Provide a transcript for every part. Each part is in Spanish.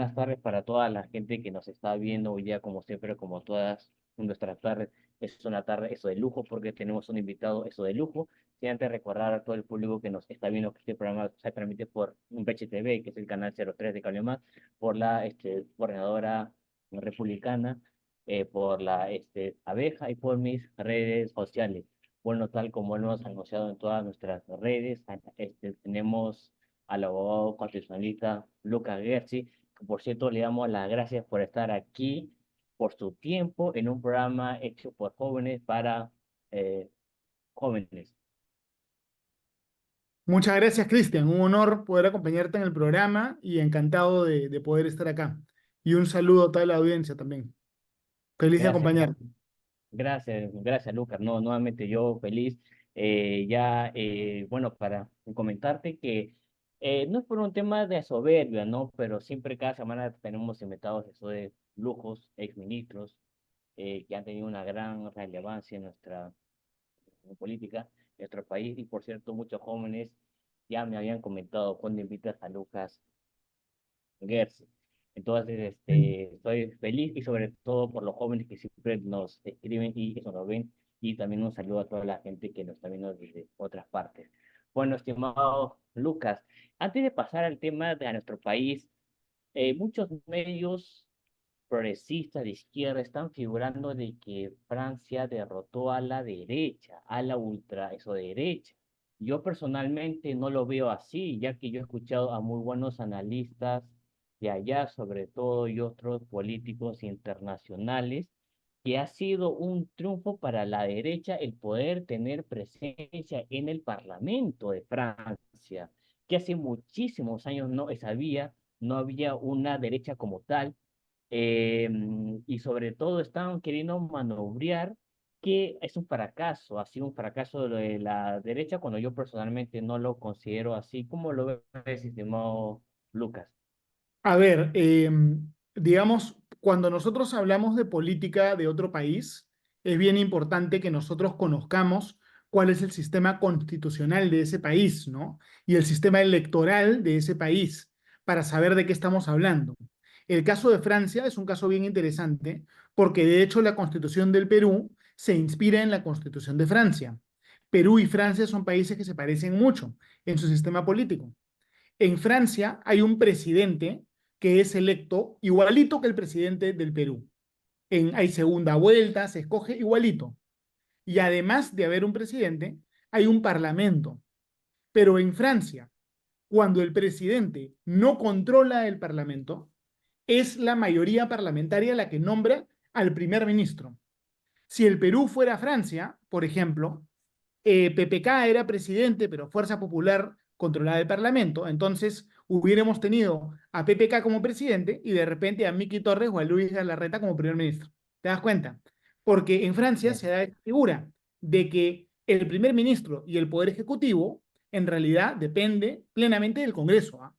buenas tardes para toda la gente que nos está viendo hoy día, como siempre, como todas nuestras tardes. Es una tarde, eso de lujo, porque tenemos un invitado, eso de lujo. Y antes recordar a todo el público que nos está viendo que este programa se transmite por un TV, que es el canal 03 de Cable Más, por la coordinadora republicana, por la abeja y por mis redes sociales. Bueno, tal como hemos anunciado en todas nuestras redes, tenemos al abogado constitucionalista Lucas Gersi, que por cierto le damos las gracias por estar aquí, por su tiempo en un programa hecho por jóvenes para jóvenes. Muchas gracias, Cristian. Un honor poder acompañarte en el programa y encantado de poder estar acá. Y un saludo a toda la audiencia también. Feliz de Gracias, acompañarte. gracias Lucas. No, nuevamente yo feliz. Bueno, para comentarte que no es por un tema de soberbia, ¿no? Pero siempre cada semana tenemos invitados eso de lujos, exministros, que han tenido una gran relevancia en nuestra política, en nuestro país. Y por cierto, muchos jóvenes ya me habían comentado cuando invitas a Lucas Gersi. Entonces, estoy feliz y sobre todo por los jóvenes que siempre nos escriben y eso nos ven. Y también un saludo a toda la gente que nos está viendo desde otras partes. Bueno, estimado Lucas, antes de pasar al tema de a nuestro país, muchos medios progresistas de izquierda están figurando de que Francia derrotó a la derecha, a la ultra eso derecha. Yo personalmente no lo veo así, ya que yo he escuchado a muy buenos analistas de allá, sobre todo, y otros políticos internacionales, que ha sido un triunfo para la derecha el poder tener presencia en el Parlamento de Francia, que hace muchísimos años no había una derecha como tal, y sobre todo están queriendo manobrear, que es un fracaso, ha sido un fracaso lo de la derecha, cuando yo personalmente no lo considero así. ¿Cómo lo ves, estimado Lucas? A ver, digamos, cuando nosotros hablamos de política de otro país, es bien importante que nosotros conozcamos cuál es el sistema constitucional de ese país, ¿no? Y el sistema electoral de ese país, para saber de qué estamos hablando. El caso de Francia es un caso bien interesante, porque de hecho la constitución del Perú se inspira en la constitución de Francia. Perú y Francia son países que se parecen mucho en su sistema político. En Francia hay un presidente que es electo igualito que el presidente del Perú. Hay segunda vuelta, se escoge igualito. Y además de haber un presidente, hay un parlamento. Pero en Francia, cuando el presidente no controla el parlamento, es la mayoría parlamentaria la que nombra al primer ministro. Si el Perú fuera Francia, por ejemplo, PPK era presidente, pero Fuerza Popular controlaba el Parlamento, entonces hubiéramos tenido a PPK como presidente y de repente a Miki Torres o a Luis Galarreta como primer ministro. ¿Te das cuenta? Porque en Francia se da esta figura de que el primer ministro y el poder ejecutivo en realidad depende plenamente del Congreso, ¿ah?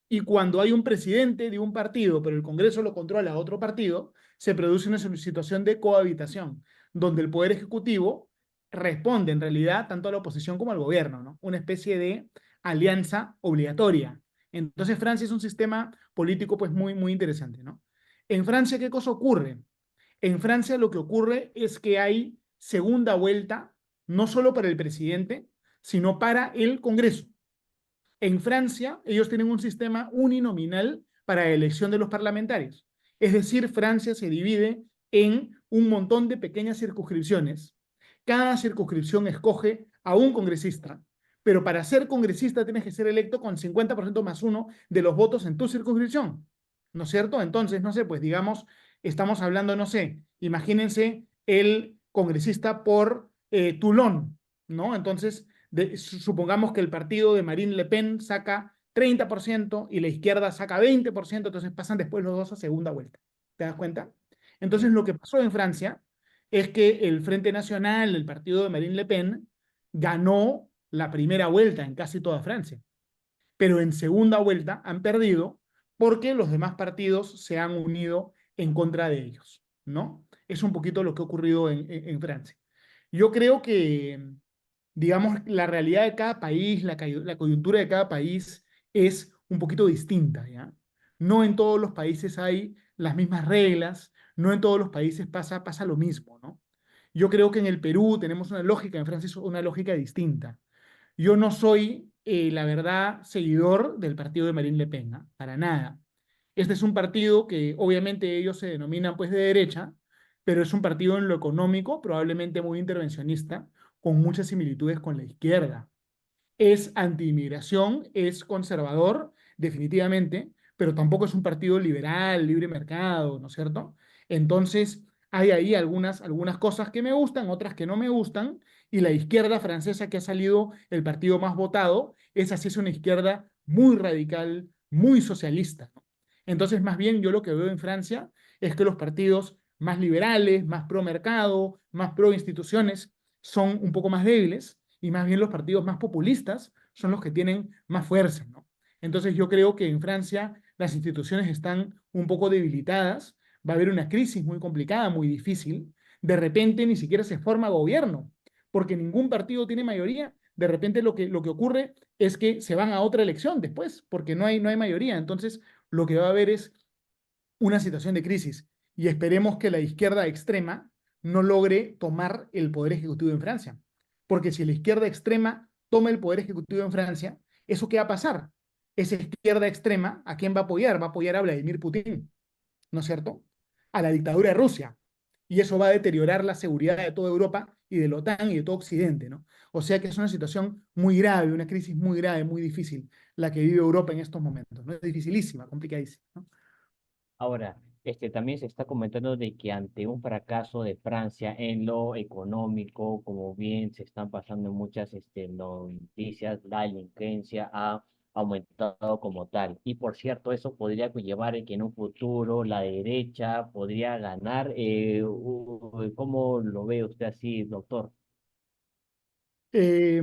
Y cuando hay un presidente de un partido, pero el Congreso lo controla otro partido, se produce una situación de cohabitación, donde el Poder Ejecutivo responde en realidad tanto a la oposición como al gobierno, ¿no? Una especie de alianza obligatoria. Entonces Francia es un sistema político pues muy interesante, ¿no? En Francia, ¿qué cosa ocurre? En Francia lo que ocurre es que hay segunda vuelta, no solo para el presidente, sino para el Congreso. En Francia, ellos tienen un sistema uninominal para la elección de los parlamentarios. Es decir, Francia se divide en un montón de pequeñas circunscripciones. Cada circunscripción escoge a un congresista, pero para ser congresista tienes que ser electo con 50% más uno de los votos en tu circunscripción. ¿No es cierto? Entonces, no sé, pues digamos, estamos hablando, no sé, imagínense el congresista por Toulon, ¿no? Entonces, supongamos que el partido de Marine Le Pen saca 30% y la izquierda saca 20%, entonces pasan después los dos a segunda vuelta. ¿Te das cuenta? Entonces Sí. lo que pasó en Francia es que el Frente Nacional, el partido de Marine Le Pen, ganó la primera vuelta en casi toda Francia, pero en segunda vuelta han perdido porque los demás partidos se han unido en contra de ellos, ¿no? Es un poquito lo que ha ocurrido en Francia. Yo creo que, digamos, la realidad de cada país, la coyuntura de cada país es un poquito distinta, ¿ya? No en todos los países hay las mismas reglas, no en todos los países pasa lo mismo, ¿no? Yo creo que en el Perú tenemos una lógica, en Francia es una lógica distinta. Yo no soy, la verdad, seguidor del partido de Marine Le Pen, ¿ah? Para nada. Este es un partido que obviamente ellos se denominan pues de derecha, pero es un partido en lo económico probablemente muy intervencionista, con muchas similitudes con la izquierda. Es anti-inmigración, es conservador, definitivamente, pero tampoco es un partido liberal, libre mercado, ¿no es cierto? Entonces, hay ahí algunas cosas que me gustan, otras que no me gustan, y la izquierda francesa, que ha salido el partido más votado, esa sí es una izquierda muy radical, muy socialista, ¿no? Entonces, más bien yo lo que veo en Francia es que los partidos más liberales, más pro mercado, más pro instituciones, son un poco más débiles y más bien los partidos más populistas son los que tienen más fuerza, ¿no? Entonces yo creo que en Francia las instituciones están un poco debilitadas, va a haber una crisis muy complicada, muy difícil, de repente ni siquiera se forma gobierno, porque ningún partido tiene mayoría, de repente lo que ocurre es que se van a otra elección después, porque no hay mayoría, entonces lo que va a haber es una situación de crisis y esperemos que la izquierda extrema no logre tomar el poder ejecutivo en Francia. Porque si la izquierda extrema toma el poder ejecutivo en Francia, ¿eso qué va a pasar? Esa izquierda extrema, ¿a quién va a apoyar? Va a apoyar a Vladimir Putin, ¿no es cierto? A la dictadura de Rusia. Y eso va a deteriorar la seguridad de toda Europa y de la OTAN y de todo Occidente, ¿no? O sea que es una situación muy grave, una crisis muy grave, muy difícil, la que vive Europa en estos momentos, ¿no? Es dificilísima, complicadísima, ¿no? Ahora, también se está comentando de que ante un fracaso de Francia en lo económico, como bien se están pasando muchas noticias, la delincuencia ha aumentado como tal. Y por cierto, eso podría conllevar en que en un futuro la derecha podría ganar. ¿Cómo lo ve usted así, doctor? Eh,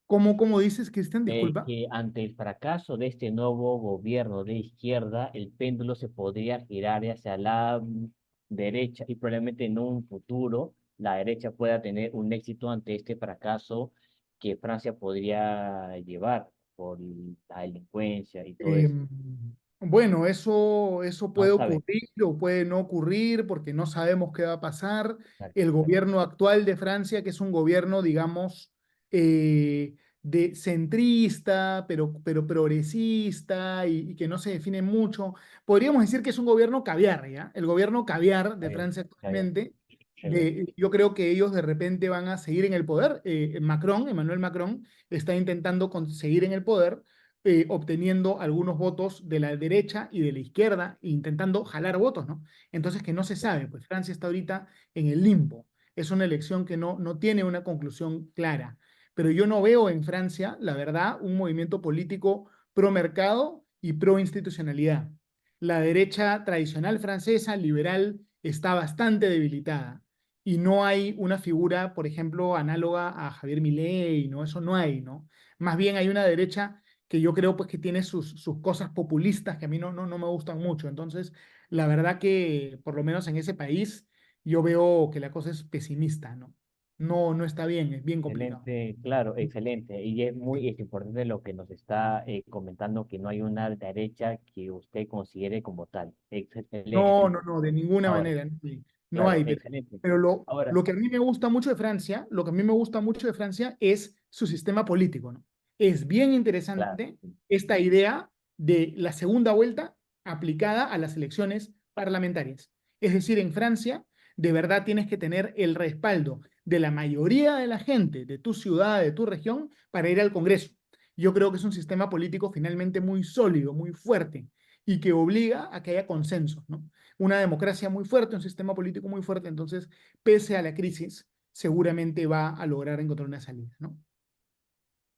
¿cómo dices, Cristian? Disculpa. Que ante el fracaso de este nuevo gobierno de izquierda, el péndulo se podría girar hacia la derecha y probablemente en un futuro la derecha pueda tener un éxito ante este fracaso que Francia podría llevar por la delincuencia y todo Eh, eso. bueno, eso No puede sabe. ocurrir o puede no ocurrir porque no sabemos qué va a pasar. Exacto, El exacto. gobierno actual de Francia, que es un gobierno, digamos, eh, de centrista, pero progresista y que no se define mucho, podríamos decir que es un gobierno caviar, ¿ya? El gobierno caviar Está de bien, Francia está bien. actualmente, Excelente. yo creo que ellos de repente van a seguir en el poder. Emmanuel Macron, está intentando seguir en el poder obteniendo algunos votos de la derecha y de la izquierda, e intentando jalar votos, ¿no? Entonces, que no se sabe, pues Francia está ahorita en el limbo. Es una elección que no tiene una conclusión clara. Pero yo no veo en Francia, la verdad, un movimiento político pro mercado y pro institucionalidad. La derecha tradicional francesa, liberal, está bastante debilitada y no hay una figura, por ejemplo, análoga a Javier Milei, ¿no? Eso no hay, ¿no? Más bien hay una derecha que yo creo pues que tiene sus cosas populistas que a mí no me gustan mucho. Entonces, la verdad que por lo menos en ese país yo veo que la cosa es pesimista, ¿no? No está bien, es bien complicado. Excelente, claro, excelente. Y es importante lo que nos está comentando, que no hay una derecha que usted considere como tal. Excelente. No, de ninguna Ahora, manera, no hay, claro, pero, excelente. pero lo, Ahora, lo que a mí me gusta mucho de Francia, lo que a mí me gusta mucho de Francia es su sistema político, ¿no? Es bien claro, interesante esta idea de la segunda vuelta aplicada a las elecciones parlamentarias. Es decir, en Francia, de verdad tienes que tener el respaldo de la mayoría de la gente de tu ciudad, de tu región, para ir al Congreso. Yo creo que es un sistema político finalmente muy sólido, muy fuerte, y que obliga a que haya consensos, ¿no? Una democracia muy fuerte, un sistema político muy fuerte, entonces, pese a la crisis, seguramente va a lograr encontrar una salida, ¿no?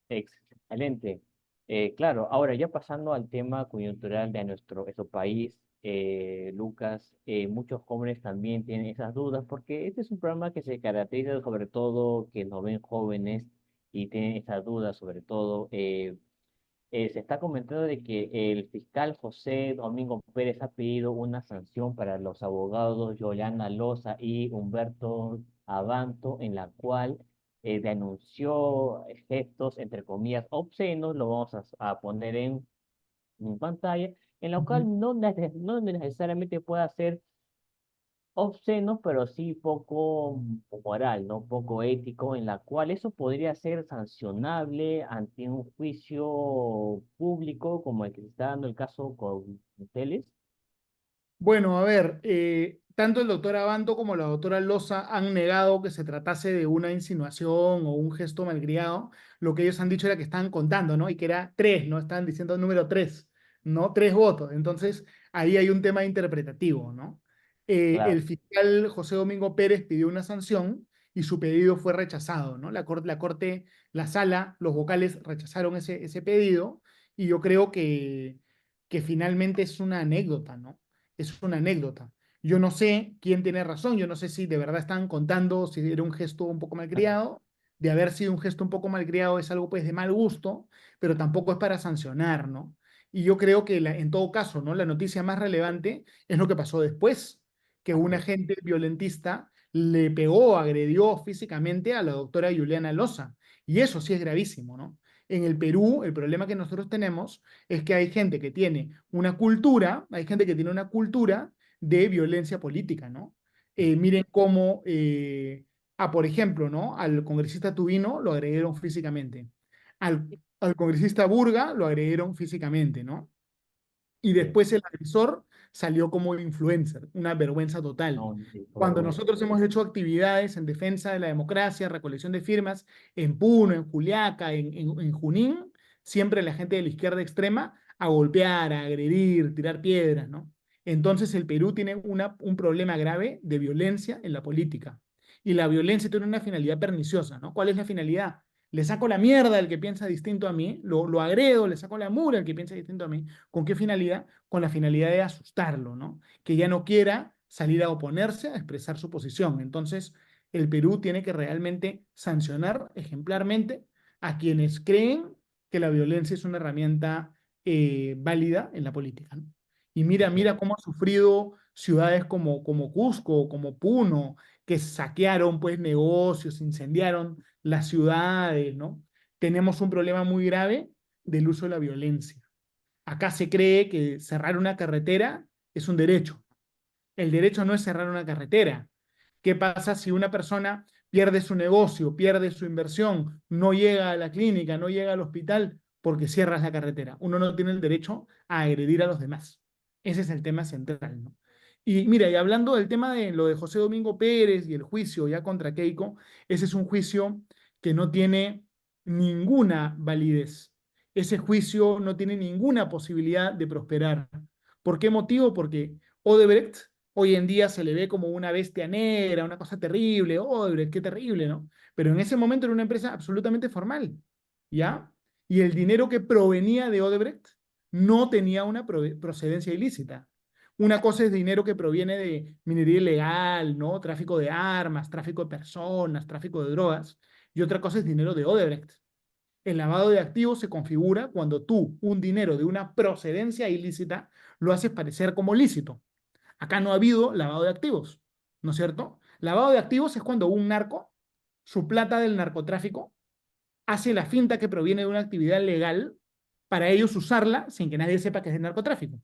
excelente. Claro, ahora ya pasando al tema coyuntural de nuestro país, Lucas, muchos jóvenes también tienen esas dudas porque este es un programa que se caracteriza sobre todo que nos ven jóvenes y tienen esas dudas sobre todo. Se está comentando de que el fiscal José Domingo Pérez ha pedido una sanción para los abogados Yolanda Loza y Humberto Abanto, en la cual denunció gestos, entre comillas, obscenos, lo vamos a poner en pantalla, en la Ujú. cual no necesariamente pueda ser obsceno, pero sí poco moral, ¿no? Poco ético, en la cual eso podría ser sancionable ante un juicio público, como el que se está dando el caso con Teles. Bueno, a ver, tanto el doctor Abanto como la doctora Loza han negado que se tratase de una insinuación o un gesto malcriado. Lo que ellos han dicho era que estaban contando, ¿no? Y que era tres, ¿no? Estaban diciendo el número tres, ¿no? Tres votos. Entonces, ahí hay un tema interpretativo, ¿no? El Claro. fiscal José Domingo Pérez pidió una sanción y su pedido fue rechazado, ¿no? La sala, los vocales rechazaron ese pedido y yo creo que finalmente es una anécdota, ¿no? Es una anécdota. Yo no sé quién tiene razón, yo no sé si de verdad están contando si era un gesto un poco malcriado. De haber sido un gesto un poco malcriado es algo pues de mal gusto, pero tampoco es para sancionar, ¿no? Y yo creo que en todo caso, ¿no? La noticia más relevante es lo que pasó después, que un Así es. agente violentista le pegó, agredió físicamente a la doctora Juliana Loza. Y eso sí es gravísimo, ¿no? En el Perú, el problema que nosotros tenemos es que hay gente que tiene una cultura, hay gente que tiene una cultura de violencia política, ¿no? Miren cómo, por ejemplo, ¿no? Al congresista Tubino lo agredieron físicamente, al congresista Burga lo agredieron físicamente, ¿no? Y Sí. después el agresor salió como influencer, una vergüenza total. No, sí, por Cuando vergüenza. nosotros hemos hecho actividades en defensa de la democracia, recolección de firmas, en Puno, en Juliaca, en Junín, siempre la gente de la izquierda extrema a golpear, a agredir, tirar piedras, ¿no? Entonces el Perú tiene un problema grave de violencia en la política. Y la violencia tiene una finalidad perniciosa, ¿no? ¿Cuál es la finalidad? Le saco la mierda al que piensa distinto a mí, lo agredo, le saco la mura al que piensa distinto a mí. ¿Con qué finalidad? Con la finalidad de asustarlo, ¿no? Que ya no quiera salir a oponerse, a expresar su posición. Entonces, el Perú tiene que realmente sancionar ejemplarmente a quienes creen que la violencia es una herramienta válida en la política, ¿no? Y mira, Así es. mira cómo ha sufrido ciudades como Cusco, como Puno, que saquearon pues negocios, incendiaron las ciudades, ¿no? Tenemos un problema muy grave del uso de la violencia. Acá se cree que cerrar una carretera es un derecho. El derecho no es cerrar una carretera. ¿Qué pasa si una persona pierde su negocio, pierde su inversión, no llega a la clínica, no llega al hospital porque cierras la carretera? Uno no tiene el derecho a agredir a los demás. Ese es el tema central, ¿no? Y mira, y hablando del tema de lo de José Domingo Pérez y el juicio ya contra Keiko, ese es un juicio que no tiene ninguna validez. Ese juicio no tiene ninguna posibilidad de prosperar. ¿Por qué motivo? Porque Odebrecht hoy en día se le ve como una bestia negra, una cosa terrible, Odebrecht, qué terrible, ¿no? Pero en ese momento era una empresa absolutamente formal, ¿ya? Y el dinero que provenía de Odebrecht no tenía una procedencia ilícita. Una cosa es dinero que proviene de minería ilegal, ¿no? Tráfico de armas, tráfico de personas, tráfico de drogas, y otra cosa es dinero de Odebrecht. El lavado de activos se configura cuando tú un dinero de una procedencia ilícita lo haces parecer como lícito. Acá no ha habido lavado de activos, ¿no es cierto? Lavado de activos es cuando un narco, su plata del narcotráfico, hace la finta que proviene de una actividad legal para ellos usarla sin que nadie sepa que es de narcotráfico.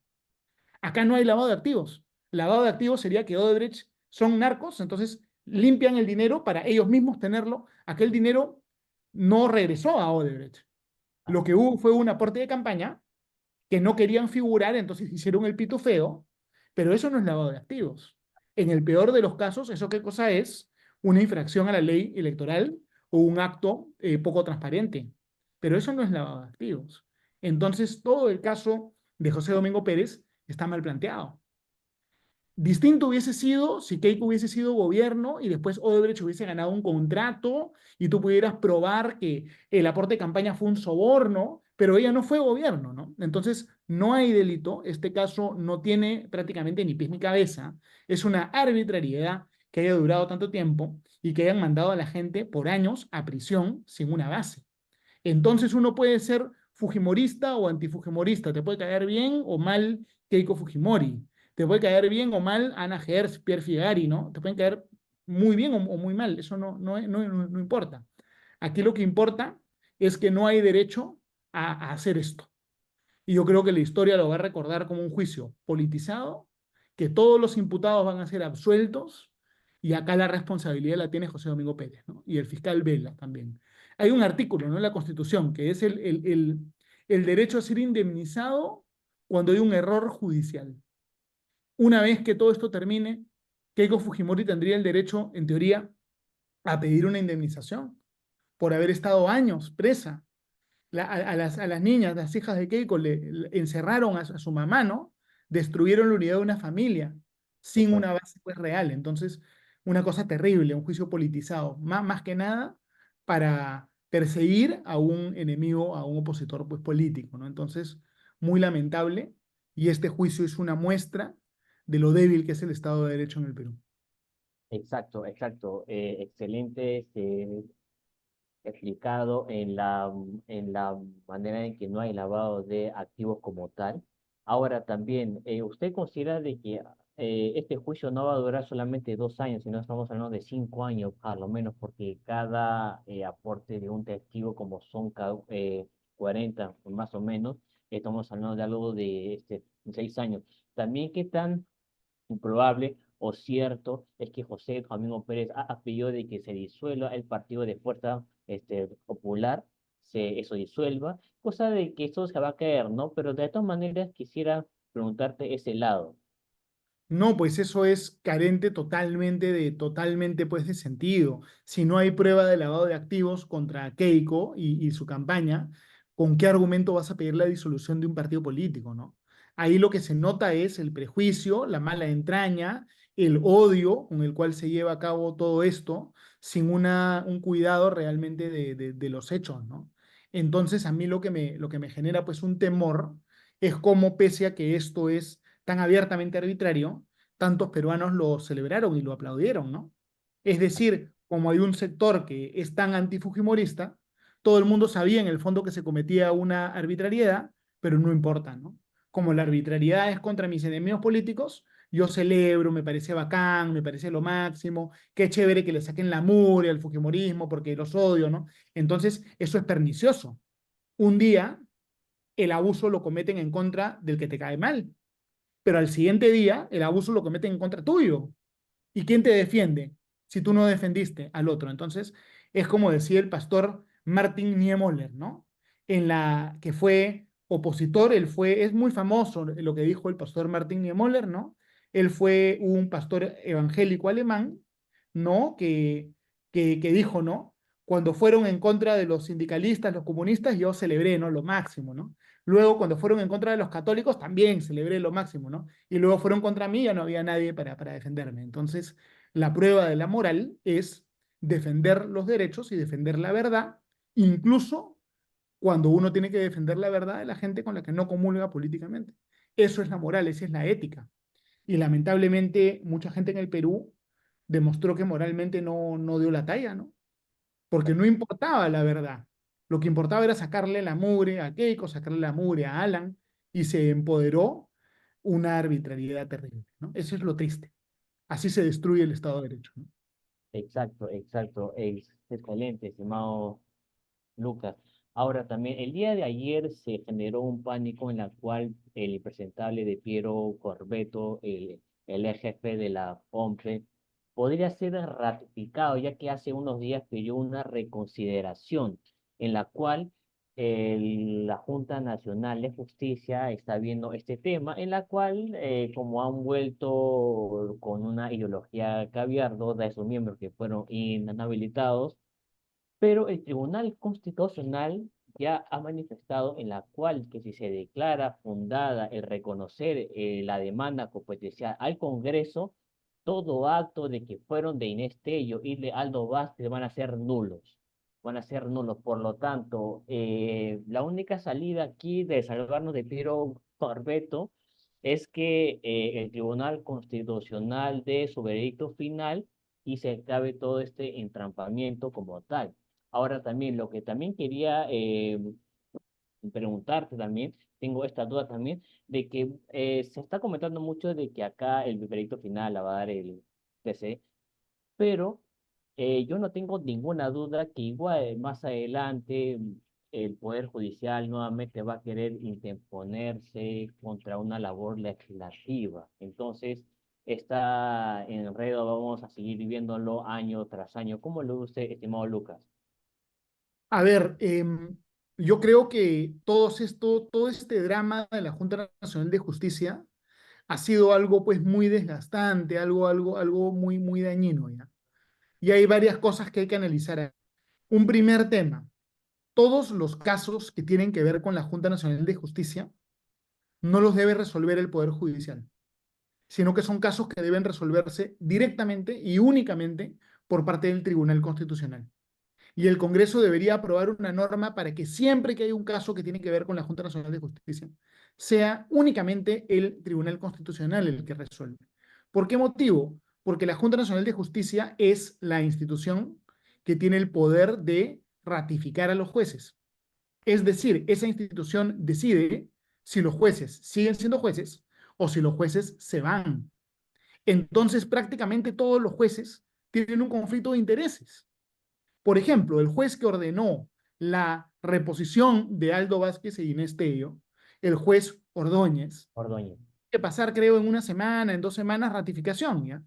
Acá no hay lavado de activos. Lavado de activos sería que Odebrecht son narcos, entonces limpian el dinero para ellos mismos tenerlo. Aquel dinero no regresó a Odebrecht. Lo que hubo fue un aporte de campaña que no querían figurar, entonces hicieron el pito feo, pero eso no es lavado de activos. En el peor de los casos, ¿eso qué cosa es? Una infracción a la ley electoral o un acto poco transparente, pero eso no es lavado de activos. Entonces, todo el caso de José Domingo Pérez está mal planteado. Distinto hubiese sido si Keiko hubiese sido gobierno y después Odebrecht hubiese ganado un contrato y tú pudieras probar que el aporte de campaña fue un soborno, pero ella no fue gobierno, ¿no? Entonces, no hay delito. Este caso no tiene prácticamente ni pies ni cabeza. Es una arbitrariedad que haya durado tanto tiempo y que hayan mandado a la gente por años a prisión sin una base. Entonces uno puede ser fujimorista o antifujimorista, te puede caer bien o mal Keiko Fujimori, te puede caer bien o mal Ana Gers, Pierre Figari, ¿no? Te pueden caer muy bien o muy mal, eso no importa. Aquí lo que importa es que no hay derecho a hacer esto. Y yo creo que la historia lo va a recordar como un juicio politizado, que todos los imputados van a ser absueltos, y acá la responsabilidad la tiene José Domingo Pérez, ¿no? Y el fiscal Vela también. Hay un artículo, ¿no?, en la Constitución que es el derecho a ser indemnizado cuando hay un error judicial. Una vez que todo esto termine, Keiko Fujimori tendría el derecho, en teoría, a pedir una indemnización por haber estado años presa. A las niñas, las hijas de Keiko, le encerraron a su mamá, ¿no? Destruyeron la unidad de una familia sin una base pues, real. Entonces, una cosa terrible, un juicio politizado, más que nada para perseguir a un enemigo, a un opositor pues, político, ¿no? Entonces, muy lamentable, y este juicio es una muestra de lo débil que es el Estado de Derecho en el Perú. Exacto, exacto. Excelente explicado en la manera en que no hay lavado de activos como tal. Ahora también, ¿usted considera de que este juicio no va a durar solamente 2 años, sino estamos hablando de 5 años, a lo menos, porque cada aporte de un testigo, como son 40 más o menos, estamos hablando de algo de 6 años? También, ¿qué tan improbable o cierto es que José Domingo Pérez ha pedido de que se disuelva el partido de Fuerza Popular, eso disuelva, cosa de que eso se va a caer, ¿no? Pero de todas maneras quisiera preguntarte ese lado. No, pues eso es carente totalmente pues de sentido. Si no hay prueba de lavado de activos contra Keiko y su campaña, ¿con qué argumento vas a pedir la disolución de un partido político, no? Ahí lo que se nota es el prejuicio, la mala entraña, el odio con el cual se lleva a cabo todo esto, sin un cuidado realmente de los hechos, ¿no? Entonces, a mí lo que me genera pues un temor es cómo, pese a que esto es tan abiertamente arbitrario, tantos peruanos lo celebraron y lo aplaudieron, ¿no? Es decir, como hay un sector que es tan antifujimorista, todo el mundo sabía en el fondo que se cometía una arbitrariedad, pero no importa, ¿no? Como la arbitrariedad es contra mis enemigos políticos, yo celebro, me parece bacán, me parece lo máximo, qué chévere que le saquen la mugre al fujimorismo porque los odio, ¿no? Entonces, eso es pernicioso. Un día el abuso lo cometen en contra del que te cae mal, pero al siguiente día el abuso lo cometen en contra tuyo. ¿Y quién te defiende si tú no defendiste al otro? Entonces, es como decía el pastor Martin Niemöller, ¿no? Que fue opositor, es muy famoso lo que dijo el pastor Martin Niemöller, ¿no? Él fue un pastor evangélico alemán, ¿no? Que dijo, ¿no? Cuando fueron en contra de los sindicalistas, los comunistas, yo celebré, ¿no? Lo máximo, ¿no? Luego, cuando fueron en contra de los católicos, también celebré lo máximo, ¿no? Y luego fueron contra mí, ya no había nadie para defenderme. Entonces, la prueba de la moral es defender los derechos y defender la verdad, incluso cuando uno tiene que defender la verdad de la gente con la que no comulga políticamente. Eso es la moral, esa es la ética. Y lamentablemente, mucha gente en el Perú demostró que moralmente no dio la talla, ¿no? Porque no importaba la verdad. Lo que importaba era sacarle la mugre a Keiko, sacarle la mugre a Alan, y se empoderó una arbitrariedad terrible, ¿no? Eso es lo triste. Así se destruye el Estado de Derecho, ¿no? Exacto, exacto. Excelente, estimado Lucas. Ahora también, el día de ayer se generó un pánico en la cual el impresentable de Piero Corbeto, el ex jefe de la OMPE, podría ser ratificado, ya que hace unos días pidió una reconsideración en la cual la Junta Nacional de Justicia está viendo este tema, en la cual, como han vuelto con una ideología caviar, dos de sus miembros que fueron inhabilitados, pero el Tribunal Constitucional ya ha manifestado en la cual que si se declara fundada el reconocer la demanda competencial al Congreso, todo acto de que fueron de Inés Tello y de Aldo Vázquez van a ser nulos. Van a ser nulos. Por lo tanto, la única salida aquí de salvarnos de Piero Corbeto es que el Tribunal Constitucional dé su veredicto final y se acabe todo este entrampamiento como tal. Ahora también, lo que también quería preguntarte también, tengo esta duda también, de que se está comentando mucho de que acá el veredicto final la va a dar el TC, pero yo no tengo ninguna duda que igual más adelante el Poder Judicial nuevamente va a querer interponerse contra una labor legislativa. Entonces, esta enredo vamos a seguir viviéndolo año tras año. ¿Cómo lo ve usted, estimado Lucas? A ver, yo creo que todo este drama de la Junta Nacional de Justicia ha sido algo pues muy desgastante, algo muy dañino, ¿ya? Y hay varias cosas que hay que analizar. Un primer tema, todos los casos que tienen que ver con la Junta Nacional de Justicia no los debe resolver el Poder Judicial, sino que son casos que deben resolverse directamente y únicamente por parte del Tribunal Constitucional. Y el Congreso debería aprobar una norma para que siempre que hay un caso que tiene que ver con la Junta Nacional de Justicia, sea únicamente el Tribunal Constitucional el que resuelve. ¿Por qué motivo? Porque la Junta Nacional de Justicia es la institución que tiene el poder de ratificar a los jueces. Es decir, esa institución decide si los jueces siguen siendo jueces o si los jueces se van. Entonces, prácticamente todos los jueces tienen un conflicto de intereses. Por ejemplo, el juez que ordenó la reposición de Aldo Vázquez e Inés Tello, el juez Ordóñez, Ordóñez. que pasar, creo, en una semana, en 2 semanas, ratificación, ¿ya?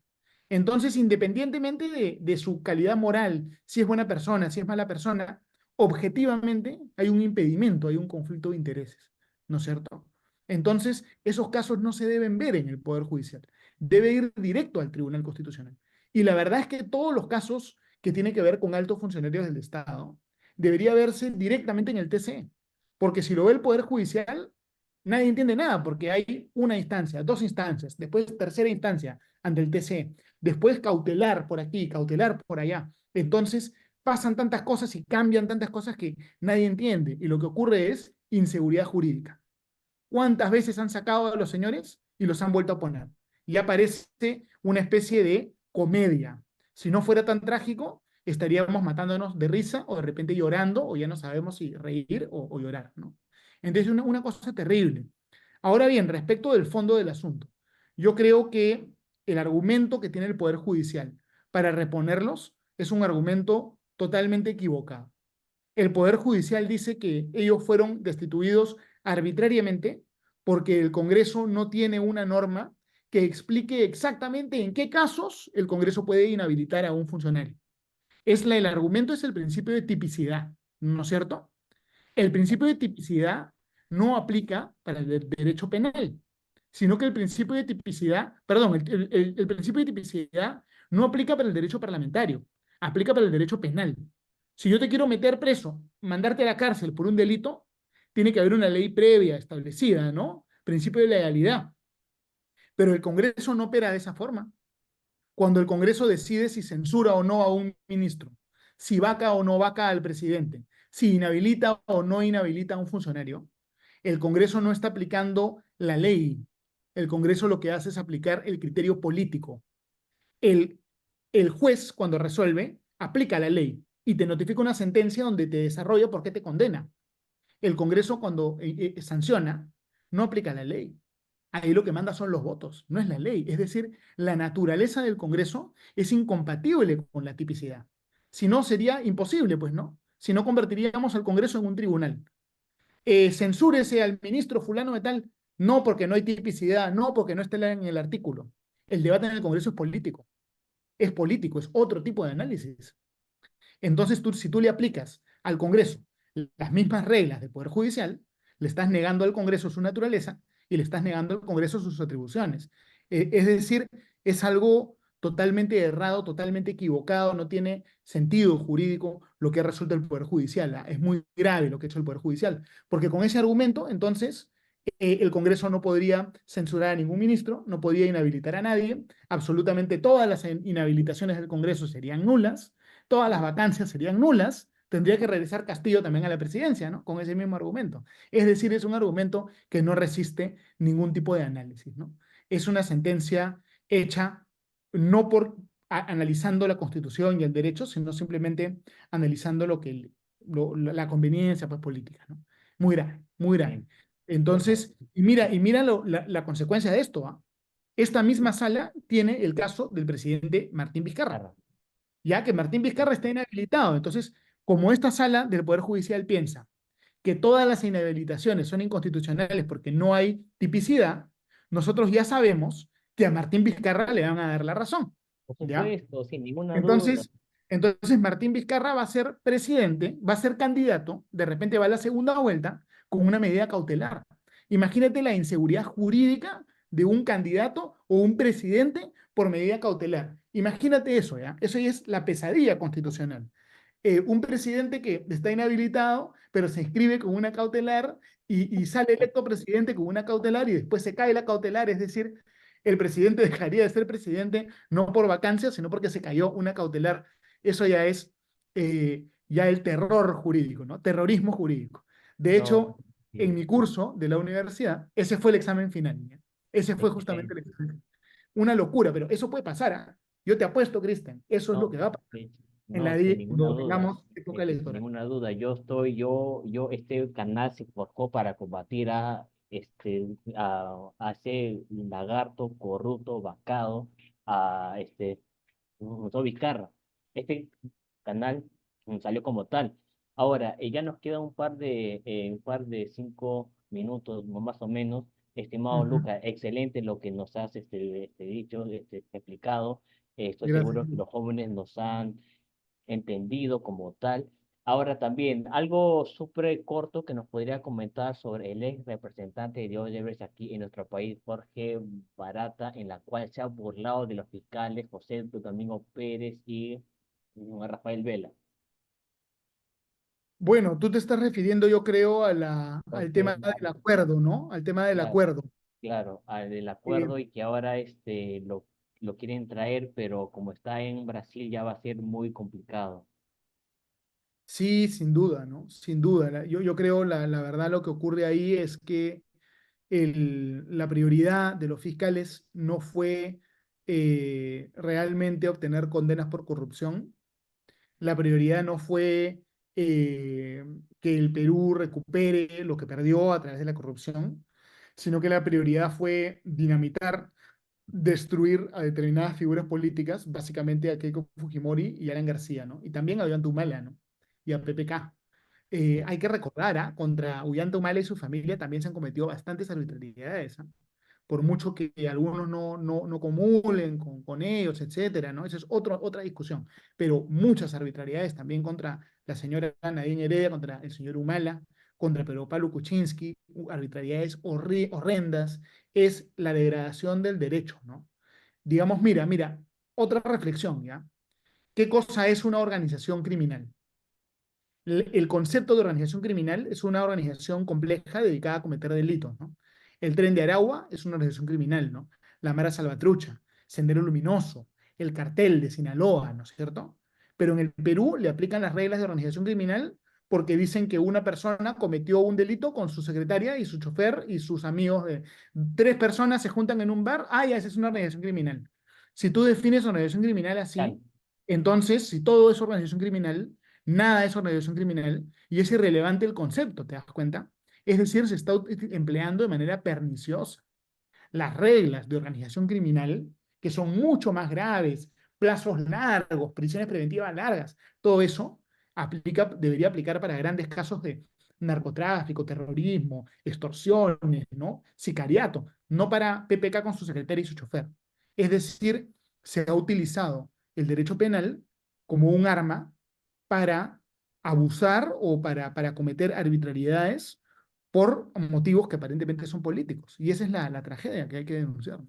Entonces, independientemente de su calidad moral, si es buena persona, si es mala persona, objetivamente hay un impedimento, hay un conflicto de intereses, ¿no es cierto? Entonces, esos casos no se deben ver en el Poder Judicial, debe ir directo al Tribunal Constitucional. Y la verdad es que todos los casos que tienen que ver con altos funcionarios del Estado debería verse directamente en el TC, porque si lo ve el Poder Judicial, nadie entiende nada porque hay una instancia, dos instancias, después tercera instancia ante el TC, después cautelar por aquí, cautelar por allá. Entonces pasan tantas cosas y cambian tantas cosas que nadie entiende y lo que ocurre es inseguridad jurídica. ¿Cuántas veces han sacado a los señores y los han vuelto a poner? Y aparece una especie de comedia. Si no fuera tan trágico, estaríamos matándonos de risa o de repente llorando o ya no sabemos si reír o llorar, ¿no? Entonces, una cosa terrible. Ahora bien, respecto del fondo del asunto, yo creo que el argumento que tiene el Poder Judicial para reponerlos es un argumento totalmente equivocado. El Poder Judicial dice que ellos fueron destituidos arbitrariamente porque el Congreso no tiene una norma que explique exactamente en qué casos el Congreso puede inhabilitar a un funcionario. El argumento es el principio de tipicidad, ¿no es cierto? El principio de tipicidad no aplica para el derecho penal, sino que el principio de tipicidad, perdón, el principio de tipicidad no aplica para el derecho parlamentario, aplica para el derecho penal. Si yo te quiero meter preso, mandarte a la cárcel por un delito, tiene que haber una ley previa establecida, ¿no? Principio de legalidad. Pero el Congreso no opera de esa forma. Cuando el Congreso decide si censura o no a un ministro, si vaca o no vaca al presidente, si inhabilita o no inhabilita a un funcionario, el Congreso no está aplicando la ley. El Congreso lo que hace es aplicar el criterio político. El, el juez, cuando resuelve, aplica la ley y te notifica una sentencia donde te desarrolla por qué te condena. El Congreso, cuando sanciona, no aplica la ley. Ahí lo que manda son los votos, no es la ley. Es decir, la naturaleza del Congreso es incompatible con la tipicidad. Si no, sería imposible, pues, ¿no? Si no, convertiríamos al Congreso en un tribunal. Censúrese al ministro fulano de tal, no porque no hay tipicidad, no porque no esté en el artículo. El debate en el Congreso es político, es otro tipo de análisis. Entonces, si tú le aplicas al Congreso las mismas reglas del Poder Judicial, le estás negando al Congreso su naturaleza y le estás negando al Congreso sus atribuciones. Es decir, es algo totalmente errado, totalmente equivocado, no tiene sentido jurídico lo que ha resuelto el Poder Judicial. Es muy grave lo que ha hecho el Poder Judicial, porque con ese argumento, entonces, el Congreso no podría censurar a ningún ministro, no podría inhabilitar a nadie, absolutamente todas las inhabilitaciones del Congreso serían nulas, todas las vacancias serían nulas, tendría que regresar Castillo también a la presidencia, ¿no? Con ese mismo argumento. Es decir, es un argumento que no resiste ningún tipo de análisis, ¿no? Es una sentencia hecha no por analizando la Constitución y el derecho, sino simplemente analizando la conveniencia pues, política, ¿no? Muy grave, muy grave. Bien, bueno, Entonces, y mira la consecuencia de esto, ¿ah? Esta misma sala tiene el caso del presidente Martín Vizcarra, claro. ya que Martín Vizcarra está inhabilitado. Entonces, como esta sala del Poder Judicial piensa que todas las inhabilitaciones son inconstitucionales porque no hay tipicidad, nosotros ya sabemos que a Martín Vizcarra le van a dar la razón, Por ¿ya? supuesto, sin ninguna duda. Entonces, entonces Martín Vizcarra va a ser presidente, va a ser candidato, de repente va a la segunda vuelta con una medida cautelar. Imagínate la inseguridad jurídica de un candidato o un presidente por medida cautelar. Imagínate eso, ¿ya? Eso ya es la pesadilla constitucional. Un presidente que está inhabilitado, pero se inscribe con una cautelar y sale electo presidente con una cautelar y después se cae la cautelar, es decir, el presidente dejaría de ser presidente no por vacancia, sino porque se cayó una cautelar. Eso ya es ya el terror jurídico, ¿no? Terrorismo jurídico. De No, hecho, en sí, mi curso de la universidad, ese fue el examen final. ¿Ya? Ese fue justamente el excelente. examen. Una locura, pero eso puede pasar. ¿Ah? Yo te apuesto, Cristian, eso es lo No, que va a pasar sí, en no, sin ninguna cuando duda, tengamos época sin electoral. ninguna duda. Este canal se forjó para combatir a ese lagarto corrupto, vacado, a Gustavo Vizcarra. Este canal salió como tal. Ahora, ya nos queda un par de 5 minutos, no más o menos. Estimado Ujú. Lucas, excelente lo que nos has dicho, explicado. Estoy Gracias. seguro que los jóvenes nos han entendido como tal. Ahora también, algo súper corto que nos podría comentar sobre el ex representante de Odebrecht aquí en nuestro país, Jorge Barata, en la cual se ha burlado de los fiscales José Domingo Pérez y Rafael Vela. Bueno, tú te estás refiriendo, yo creo, al Jorge tema del Barata, acuerdo, ¿no? Al tema del claro, acuerdo. claro, al del Eh, acuerdo y que ahora lo quieren traer, pero como está en Brasil ya va a ser muy complicado. sí, sin duda, ¿no? Sin duda. Yo creo, la verdad, lo que ocurre ahí es que la prioridad de los fiscales no fue realmente obtener condenas por corrupción. La prioridad no fue eh, que el Perú recupere lo que perdió a través de la corrupción, sino que la prioridad fue dinamitar, destruir a determinadas figuras políticas, básicamente a Keiko Fujimori y Alan García, ¿no? Y también a Ollanta Humala, ¿no? Y a PPK. Sí, Hay que recordar, ¿ah? Contra Ollanta Humala y su familia también se han cometido bastantes arbitrariedades, ¿ah? Por mucho que algunos no comulguen con ellos, etcétera, ¿no? Esa es otra discusión. Pero muchas arbitrariedades también contra la señora Nadine Heredia, contra el señor Humala, contra Pedro Pablo Kuczynski, arbitrariedades horrendas, es la degradación del derecho, ¿no? Digamos, mira, otra reflexión, ¿ya? ¿Qué cosa es una organización criminal? El concepto de organización criminal es una organización compleja dedicada a cometer delitos, ¿no? El Tren de Aragua es una organización criminal, ¿no? La Mara Salvatrucha, Sendero Luminoso, el Cartel de Sinaloa, ¿no es cierto? Pero en el Perú le aplican las reglas de organización criminal porque dicen que una persona cometió un delito con su secretaria y su chofer y sus amigos. 3 personas se juntan en un bar, ya, esa es una organización criminal. Si tú defines organización criminal claro, así, entonces, si todo es organización criminal, nada es organización criminal y es irrelevante el concepto, ¿te das cuenta? Es decir, se está empleando de manera perniciosa. Las reglas de organización criminal, que son mucho más graves, plazos largos, prisiones preventivas largas, todo eso debería aplicar para grandes casos de narcotráfico, terrorismo, extorsiones, ¿no? Sicariato, no para PPK con su secretario y su chofer. Es decir, se ha utilizado el derecho penal como un arma para abusar o para cometer arbitrariedades por motivos que aparentemente son políticos. Y esa es la tragedia que hay que denunciar.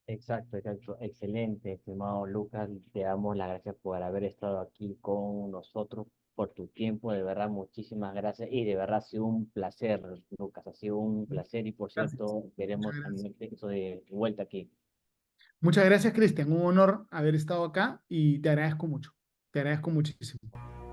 exacto, exacto. Excelente, estimado Lucas. Te damos las gracias por haber estado aquí con nosotros, por tu tiempo. De verdad, muchísimas gracias. Y de verdad ha sido un placer, Lucas. Ha sido un placer. Y por Gracias. cierto, Muchas veremos gracias. también eso de vuelta aquí. Muchas gracias, Cristian. Un honor haber estado acá y te agradezco mucho. Te agradezco muchísimo.